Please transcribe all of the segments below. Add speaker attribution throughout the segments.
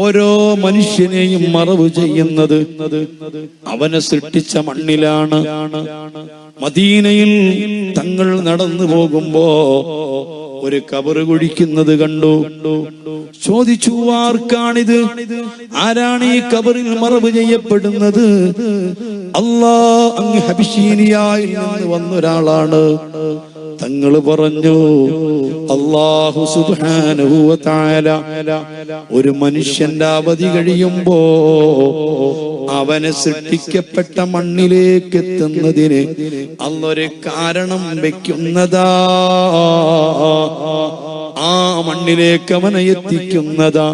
Speaker 1: ഓരോ മനുഷ്യനെയും മറവ് ചെയ്യുന്നത് അവനെ സൃഷ്ടിച്ച മണ്ണിലാണ്. മദീനയിൽ തങ്ങൾ നടന്നു പോകുമ്പോ ഒരു ഖബർ കുഴിക്കുന്നത് കണ്ടു. ചോദിച്ചു, ആർക്കാണിത്? ആരാണ് ഈ ഖബറിൽ മറവ് ചെയ്യപ്പെടുന്നത്? അങ്ങ് ഹബശീനിയായിൽ നിന്ന് വന്നൊരാളാണ്. തങ്ങൾ പറഞ്ഞു, അല്ലാഹു സുബ്ഹാനഹു വ തആല ഒരു മനുഷ്യന്റെ അവധി കഴിയുമ്പോ അവനെ സൃഷ്ടിക്കപ്പെട്ട മണ്ണിലേക്ക് എത്തുന്നതിന് അള്ളൊരു കാരണം വെക്കുന്നതാ. ആ മണ്ണിലേക്ക് അവനെ എത്തിക്കുന്നതാ,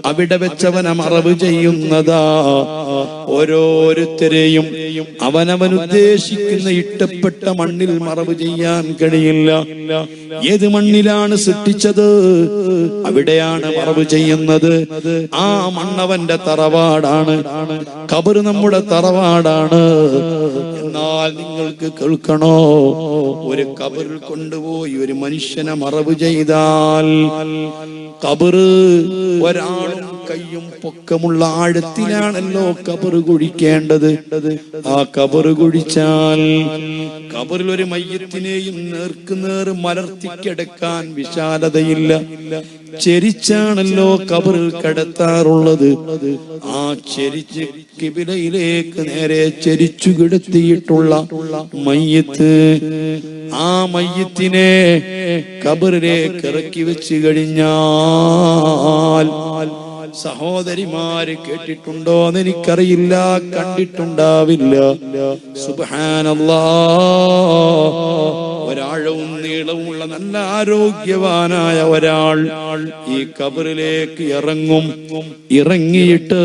Speaker 1: അവിടെ വെച്ചവനെ മറവ് ചെയ്യുന്നതാ. ഓരോരുത്തരെയും അവനവൻ ഉദ്ദേശിക്കുന്ന ഇഷ്ടപ്പെട്ട മണ്ണിൽ മറവ് ചെയ്യാൻ കഴിയില്ല. ഏത് മണ്ണിലാണ് സൃഷ്ടിച്ചത് അവിടെയാണ് മറവ് ചെയ്യുന്നത്. ആ മണ്ണവന്റെ തറവാടാണ്, ഖബർ നമ്മുടെ തറവാടാണ്. എന്നാൽ നിങ്ങൾക്ക് കേൾക്കണോ, ഒരു ഖബറിൽ കൊണ്ടുപോയി ഒരു മനുഷ്യനെ മറവ് ചെയ്താൽ ഖബർ ഒരാളും കയ്യും പൊക്കമുള്ള ആഴത്തിലാണല്ലോ ഖബർ കുഴിക്കേണ്ടത്. ആ ഖബർ കുഴിച്ചാൽ ഖബറിൽ ഒരു മയ്യത്തിനെയും നേർക്കുനേർ മലർത്തിക്കിടക്കാൻ വിശാലതയില്ല. ചെരിച്ചാണല്ലോ ഖബറിൽ കിടത്താറുള്ളത്. ആ ചെരിച്ച് കിബിലയിലേക്ക് നേരെ ചെരിച്ചു കിടത്തിയിട്ടുള്ള മയ്യത്ത്, ആ മയ്യത്തിനെ ഖബറിലേക്ക് ഇറക്കി വെച്ച് കഴിഞ്ഞാൽ, സഹോദരിമാര് കേട്ടിട്ടുണ്ടോന്ന് എനിക്കറിയില്ല, കണ്ടിട്ടുണ്ടാവില്ല. സുബ്ഹാനല്ലാഹ്, ഒരാഴവും നീളവുമുള്ള നല്ല ആരോഗ്യവാനായ ഒരാൾ ഈ ഖബറിലേക്ക് ഇറങ്ങും. ഇറങ്ങിയിട്ട്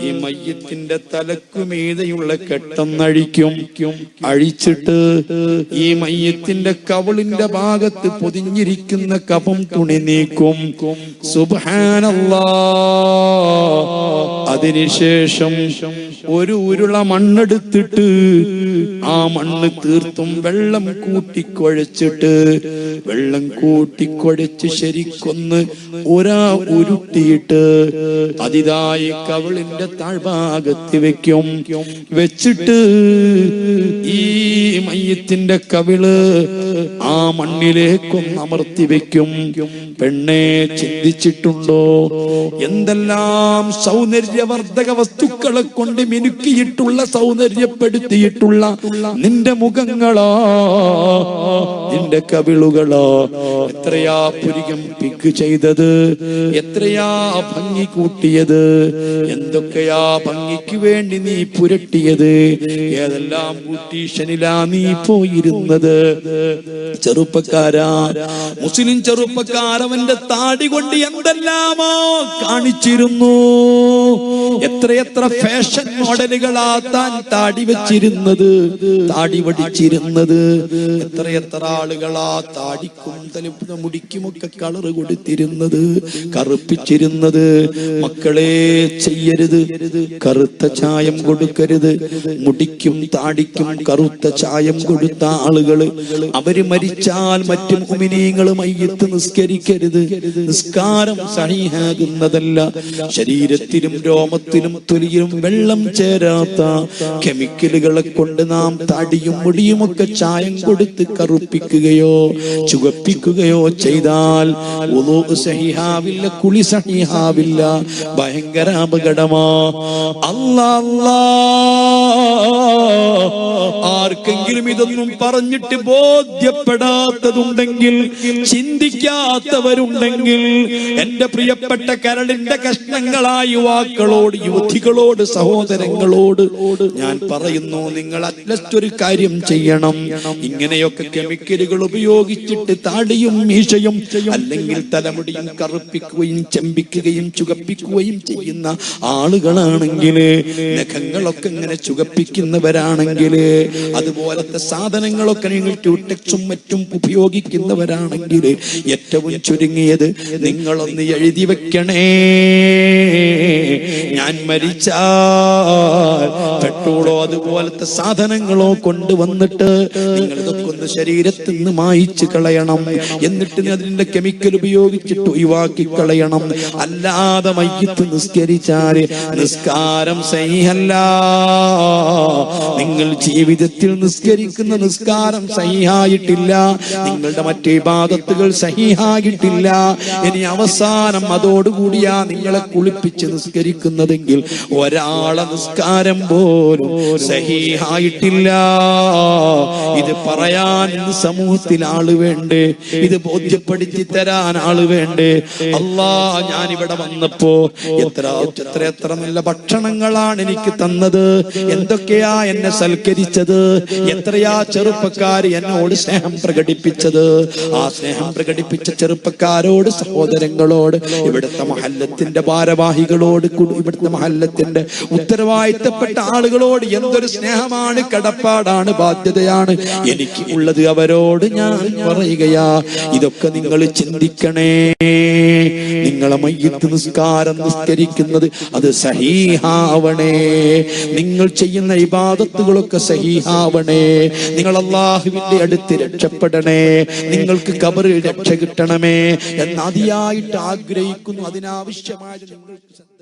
Speaker 1: ഈ മയ്യത്തിന്റെ തലക്കുമീതെയുള്ള കെട്ടൊന്നഴിക്കും. അഴിച്ചിട്ട് ഈ മയ്യത്തിന്റെ കവിളിന്റെ ഭാഗത്ത് പൊതിഞ്ഞിരിക്കുന്ന കഫം തുണി നീക്കും. സുബ്ഹാനല്ലാഹ്. അതിനുശേഷം ഒരു ഉരുള മണ്ണെടുത്തിട്ട് ആ മണ്ണ് തീർത്തും വെള്ളം കൂട്ടിക്കുഴച്ചിട്ട്, വെള്ളം കൂട്ടിക്കുഴച്ച് ശരിക്കൊന്ന് ഉരുട്ടിയിട്ട് അതിതായി കവിളിന്റെ താഴ്ഭാഗത്ത് വെക്കും. വെച്ചിട്ട് ഈ മയ്യത്തിന്റെ കവിള് ആ മണ്ണിലേക്കൊന്ന് അമർത്തി വെക്കും. പെണ്ണെ, ചിന്തിച്ചിട്ടുണ്ടോ എന്തെല്ലാം സൗന്ദര്യവർദ്ധക വസ്തുക്കളെ കൊണ്ട് മിനുക്കിയിട്ടുള്ള, സൗന്ദര്യപ്പെടുത്തിയിട്ടുള്ള നിന്റെ മുഖങ്ങളോ, നിന്റെ കവിളുകളോ, എത്രയാ പുരികം പിക്ക് ചെയ്തത്, എത്രയാ ഭംഗി കൂട്ടിയത്, എന്തൊക്കെയാ ഭംഗിക്ക് വേണ്ടി നീ പുരട്ടിയത്, ഏതെല്ലാം ബ്യൂട്ടീഷ്യനിലാ നീ പോയിരുന്നത്. ചെറുപ്പക്കാരാ, മുസ്ലിം ചെറുപ്പക്കാരവന്റെ താടി കൊണ്ട് എന്തെല്ലാമോ കാണിച്ചിരുന്നു. എത്രയെത്ര ഫാഷൻ മോഡലുകളാ താൻ താടി വെച്ചിരുന്നത്, താടി വടിച്ചിരുന്നത്. എത്രയെത്ര ആളുകളാ താടിക്കും തലപ്പുന്ന മുടിക്കുമൊക്കെ കളറ് കൊടുത്തിരുന്നത്, കറുപ്പിച്ചിരുന്നത്. മക്കളെ, ചെയ്യരുത്. കറുത്ത ചായം കൊടുക്കരുത്. മുടിക്കും താടിക്കും കറുത്ത ചായം കൊടുത്ത ആളുകള് അവര് മരിച്ചാൽ മറ്റു മുഅ്മിനീങ്ങള് മയ്യിത്ത് നിസ്കരിക്കരുത്. നിസ്കാരം സഹീഹാകുന്നതല്ല. ശരീരത്തിലും രോമത്തിലും തൊലിയിലും വെള്ളം ചേരാത്ത കെമിക്കലുകളെ കൊണ്ട് നാം താടിയും മുടിയും ഒക്കെ ചായം കൊടുത്ത് കറുപ്പിക്കുകയോ ചുവപ്പിക്കുകയോ ചെയ്താൽ വുളൂ സഹീഹാവില്ല, കുളി സഹീഹാവില്ല. ഭയങ്കര അപകടമാ. ആർക്കെങ്കിലും ഇതൊന്നും പറഞ്ഞിട്ട് ബോധ്യപ്പെടാത്തതുണ്ടെങ്കിൽ, ചിന്തിക്കാത്തവരുണ്ടെങ്കിൽ, എന്റെ പ്രിയപ്പെട്ട കരളിന്റെ കഷ്ണങ്ങളായ യുവാക്കളോട്, യുവതികളോട്, സഹോദരങ്ങളോട് ഞാൻ പറയുന്നു, നിങ്ങൾ അറ്റ്ലസ്റ്റ് ഒരു കാര്യം ചെയ്യണം. ഇങ്ങനെയൊക്കെ കെമിക്കലുകൾ ഉപയോഗിച്ചിട്ട് താടിയും മീശയും അല്ലെങ്കിൽ തലമുടിയും കറുപ്പിക്കുകയും ചെമ്പിക്കുകയും ചുകപ്പിക്കുകയും ചെയ്യുന്ന ആളുകളാണെങ്കിൽ, നഖങ്ങളൊക്കെ ഇങ്ങനെ ചുകപ്പിക്കുന്നവരാണെങ്കിൽ, അതുപോലത്തെ സാധനങ്ങളൊക്കെ നിങ്ങൾ ട്യൂടെക്സും മറ്റും ഉപയോഗിക്കുന്നവരാണെങ്കിൽ, ഏറ്റവും ചുരുങ്ങിയത് നിങ്ങളൊന്ന് എഴുതി വെക്കണേ, ഞാൻ മരിച്ചാൽ പെട്രോളോ അതുപോലത്തെ സാധനങ്ങളോ കൊണ്ടുവന്നിട്ട് നിങ്ങൾ ഇതൊക്കെ ഒന്ന് ശരീരത്തിൽ നിന്ന് മായിച്ചു കളയണം, എന്നിട്ട് അതിന്റെ കെമിക്കൽ ഉപയോഗിച്ചിട്ട് ഒഴിവാക്കി കളയണം. അല്ലാതെ മയ്യിത്ത് നിസ്കരിച്ചാൽ നിസ്കാരം സഹിഹല്ല. നിങ്ങൾ ജീവിതത്തിൽ നിസ്കരിക്കുന്ന നിസ്കാരം സഹിഹായിട്ടില്ല, നിങ്ങളുടെ മറ്റേ ഇബാദത്തുകൾ സഹിഹായിട്ടില്ല. ഇനി അവസാനം അതോടുകൂടിയാ നിങ്ങളെ കുളിപ്പിച്ച് നിസ്കരിക്കുന്നതെങ്കിൽ ഒരാളെ നിസ്കാരം പോലും സഹിഹായിട്ടില്ല. ഇത് പറയാൻ ഇന്ന് സമൂഹത്തിൽ ആള് വേണ്ടേ? ഇത് ബോധ്യപ്പെടുത്തി തരാൻ ആള് വേണ്ടേ? അല്ലാ, ഞാനിവിടെ വന്നപ്പോ എത്ര നല്ല ഭക്ഷണങ്ങളാണ് എനിക്ക് തന്നത്, എന്തൊക്കെയാ എന്നെ സൽക്കരിച്ചത്, എത്രയാ ചെറുപ്പക്കാര് എന്നോട് സ്നേഹം പ്രകടിപ്പിച്ചത്. ആ സ്നേഹം പ്രകടിപ്പിച്ച ചെറുപ്പക്കാരോട്, സഹോദരങ്ങളോട്, ഇവിടുത്തെ മഹല്ലത്തിന്റെ ഭാരവാഹികളോട്, ഇവിടുത്തെ മഹല്ലത്തിന്റെ ഉത്തരവാദിത്തപ്പെട്ട ആളുകളോട് എന്തൊരു സ്നേഹമാണ്, കടപ്പാടാണ്, ബാധ്യതയാണ് എനിക്ക് ഉള്ളത്. അവരോട് ഞാൻ പറയുകയാ, ഇതൊക്കെ നിങ്ങൾ ചിന്തിക്കണേ. നിങ്ങളെ മയ്യിത്ത് നിസ്കാരം നിസ്കരിക്കുന്നത് അത് സഹീഹാവണേ. നിങ്ങൾ ചെയ്യുന്ന ഇബാദത്തുകളൊക്കെ സഹീഹാവണേ. നിങ്ങൾ അല്ലാഹുവിന്റെ അടുത്ത് രക്ഷപ്പെടണേ, നിങ്ങൾക്ക് ഖബറിൽ രക്ഷ കിട്ടണമേ എന്ന് അതിയായിട്ട് ആഗ്രഹിക്കുന്നു. അതിനാവശ്യമായ നിങ്ങൾക്ക്